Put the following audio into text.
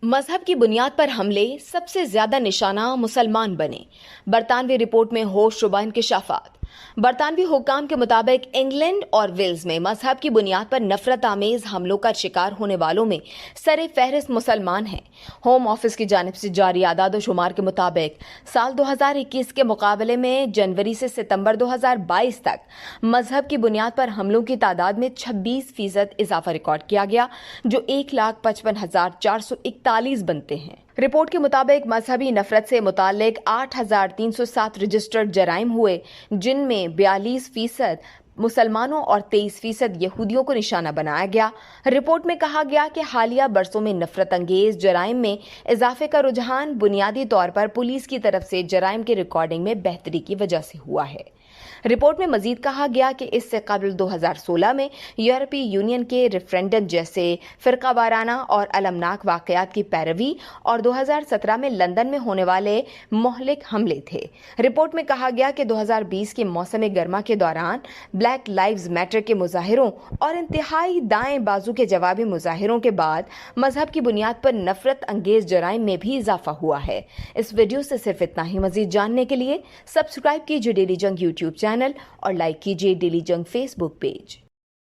मजहब की बुनियाद पर हमले सबसे ज्यादा निशाना मुसलमान बने। बरतानवी रिपोर्ट में होश शुबा इंकशाफात। बरतानवी हुक्काम के मुताबिक इंग्लैंड और वेल्स में मजहब की बुनियाद पर नफरत आमेज हमलों का शिकार होने वालों में सरे फहरिस्त मुसलमान हैं। होम ऑफिस की जानिब से जारी आदाद शुमार के मुताबिक साल 2021 के मुकाबले में जनवरी से सितंबर 2022 तक मजहब की बुनियाद पर हमलों की तादाद में 26% इजाफा रिकॉर्ड किया गया, जो 1,55,441 बनते हैं। रिपोर्ट के मुताबिक मजहबी नफरत से मुतालिक 8,307 रजिस्टर्ड जराइम हुए, जिनमें 42% मुसलमानों और 23% यहूदियों को निशाना बनाया गया। रिपोर्ट में कहा गया कि हालिया बरसों में नफरत अंगेज जराइम में इजाफे का रुझान बुनियादी तौर पर पुलिस की तरफ से जराइम की रिकॉर्डिंग में बेहतरी की वजह से हुआ है। रिपोर्ट में मजीद कहा गया कि इससे कबल 2016 में यूरोपीय यूनियन के रेफरेंडम जैसे फिरका वाराना और अलमनाक वाकयात की पैरवी और 2017 में लंदन में होने वाले मोहलिक हमले थे। रिपोर्ट में कहा गया कि 2020 के मौसम गर्मा के दौरान ब्लैक लाइव्स मैटर के मुजाहिरों और इंतहाई दाएं बाजू के जवाबी मुजाहिरों के बाद मजहब की बुनियाद पर नफरत अंगेज जराइम में भी इजाफा हुआ है। इस वीडियो से सिर्फ इतना ही। मजीद जानने के लिए सब्सक्राइब कीजिए डेली जंग यूट्यूब चैनल और लाइक कीजिए डेली जंग फेसबुक पेज।